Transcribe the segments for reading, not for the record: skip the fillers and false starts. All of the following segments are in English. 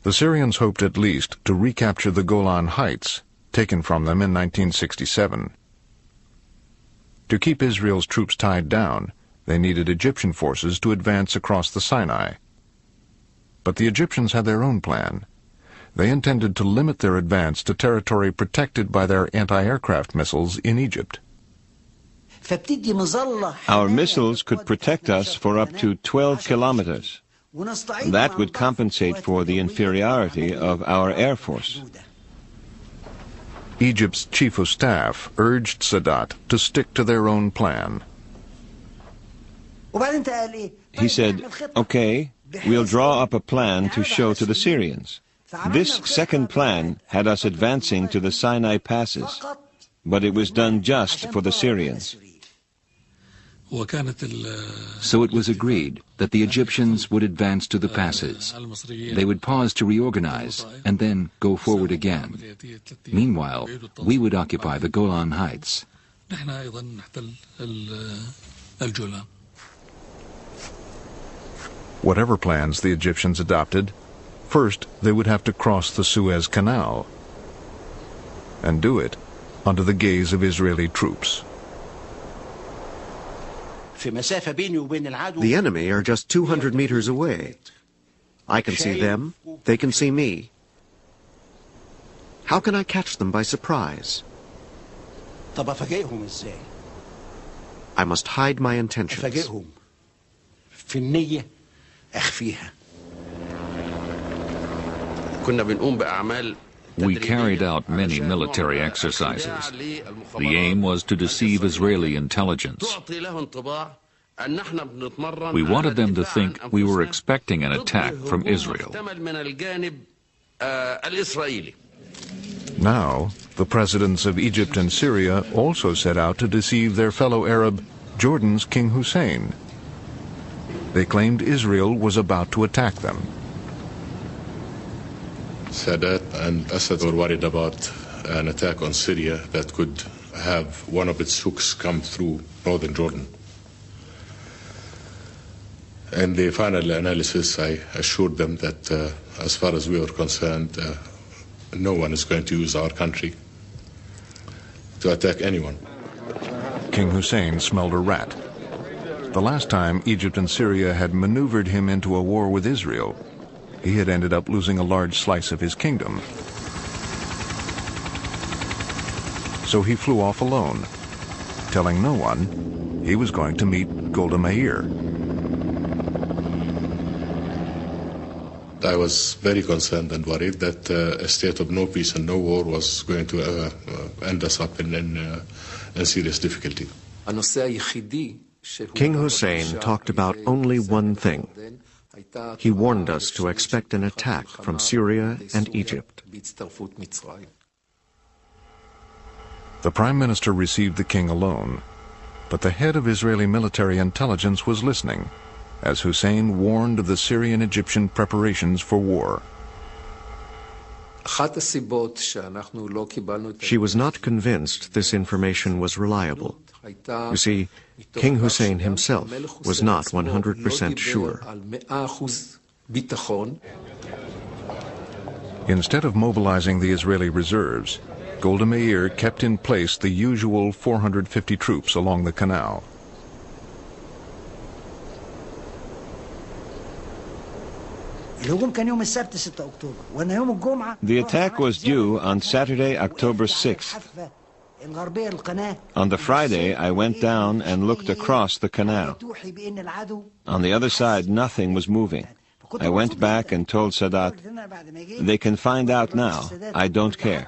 The Syrians hoped at least to recapture the Golan Heights, taken from them in 1967. To keep Israel's troops tied down, they needed Egyptian forces to advance across the Sinai. But the Egyptians had their own plan. They intended to limit their advance to territory protected by their anti-aircraft missiles in Egypt. Our missiles could protect us for up to 12 kilometers. That would compensate for the inferiority of our Air Force. Egypt's chief of staff urged Sadat to stick to their own plan. He said, "Okay, we'll draw up a plan to show to the Syrians." This second plan had us advancing to the Sinai passes, but it was done just for the Syrians. So it was agreed that the Egyptians would advance to the passes. They would pause to reorganize and then go forward again. Meanwhile, we would occupy the Golan Heights. Whatever plans the Egyptians adopted, first they would have to cross the Suez Canal, and do it under the gaze of Israeli troops. The enemy are just 200 meters away. I can see them, they can see me. How can I catch them by surprise? I must hide my intentions. We carried out many military exercises. The aim was to deceive Israeli intelligence. We wanted them to think we were expecting an attack from Israel. Now, the presidents of Egypt and Syria also set out to deceive their fellow Arab, Jordan's King Hussein. They claimed Israel was about to attack them. Sadat and Assad were worried about an attack on Syria that could have one of its hooks come through northern Jordan. In the final analysis, I assured them that as far as we were concerned, no one is going to use our country to attack anyone. King Hussein smelled a rat. The last time Egypt and Syria had maneuvered him into a war with Israel, he had ended up losing a large slice of his kingdom. So he flew off alone, telling no one he was going to meet Golda Meir. I was very concerned and worried that a state of no peace and no war was going to end us up in serious difficulty. King Hussein talked about only one thing. He warned us to expect an attack from Syria and Egypt. The Prime Minister received the king alone, but the head of Israeli military intelligence was listening, as Hussein warned of the Syrian-Egyptian preparations for war. She was not convinced this information was reliable. You see, King Hussein himself was not 100% sure. Instead of mobilizing the Israeli reserves, Golda Meir kept in place the usual 450 troops along the canal. The attack was due on Saturday, October 6th. On the Friday, I went down and looked across the canal. On the other side, nothing was moving. I went back and told Sadat, "They can find out now. I don't care."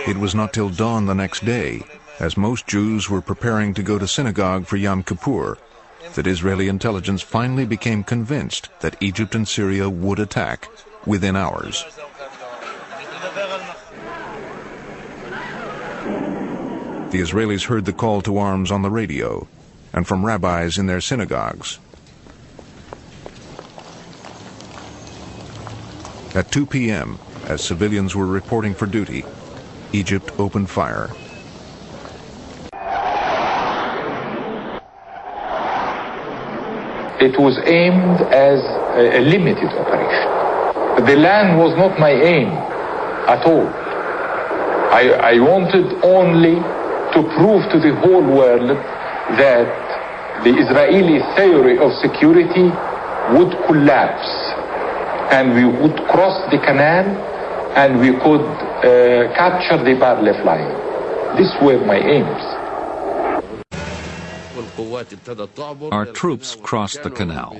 It was not till dawn the next day, as most Jews were preparing to go to synagogue for Yom Kippur, that Israeli intelligence finally became convinced that Egypt and Syria would attack within hours. The Israelis heard the call to arms on the radio and from rabbis in their synagogues. At 2 p.m., as civilians were reporting for duty, Egypt opened fire. it was aimed as a limited operation. The land was not my aim at all. I wanted only to prove to the whole world that the Israeli theory of security would collapse and we would cross the canal and we could capture the Barley Line. These were my aims. Our troops crossed the canal.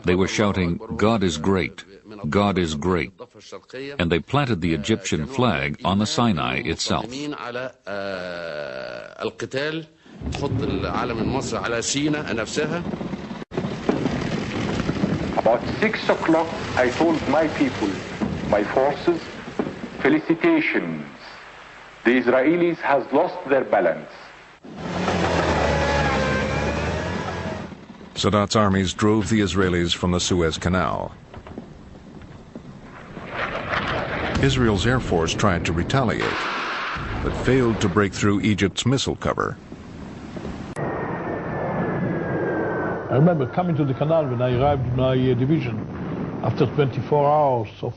They were shouting, "God is great, God is great," and they planted the Egyptian flag on the Sinai itself. About 6 o'clock, I told my people, my forces, felicitations. The Israelis has lost their balance. Sadat's armies drove the Israelis from the Suez Canal. Israel's Air Force tried to retaliate, but failed to break through Egypt's missile cover. I remember coming to the canal when I arrived in my division after 24 hours of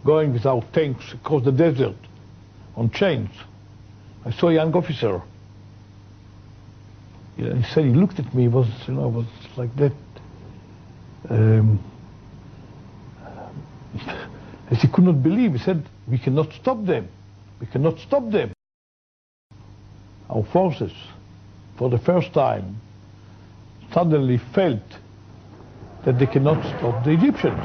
going with our tanks across the desert on chains. I saw a young officer. He said, he looked at me, was like that. As he could not believe, he said, "We cannot stop them. We cannot stop them." Our forces, for the first time, suddenly felt that they cannot stop the Egyptians.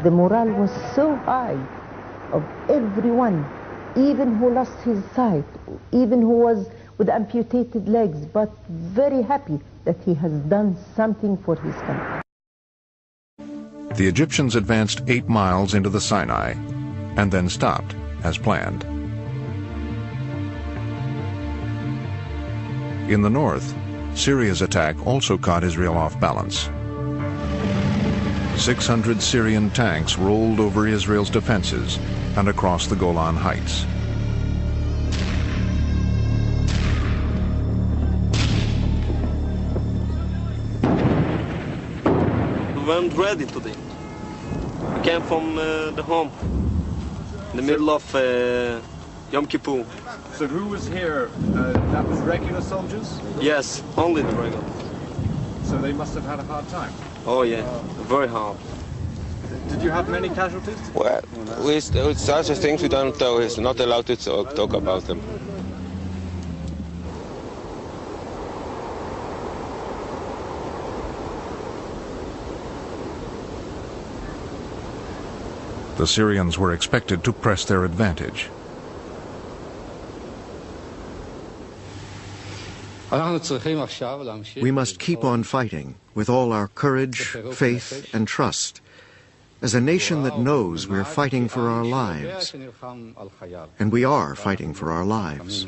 The morale was so high of everyone, even who lost his sight, even who was with amputated legs, but very happy that he has done something for his country. The Egyptians advanced 8 miles into the Sinai and then stopped, as planned. In the north, Syria's attack also caught Israel off balance. 600 Syrian tanks rolled over Israel's defenses and across the Golan Heights. We weren't ready today. We came from the home, in the middle of Yom Kippur. So who was here? That was regular soldiers? Yes, only the regular. So they must have had a hard time? Oh yeah, very hard. Did you have many casualties? Well, with such things we don't know. It's not allowed to talk about them. The Syrians were expected to press their advantage. We must keep on fighting with all our courage, faith, and trust, as a nation that knows we're fighting for our lives. And we are fighting for our lives.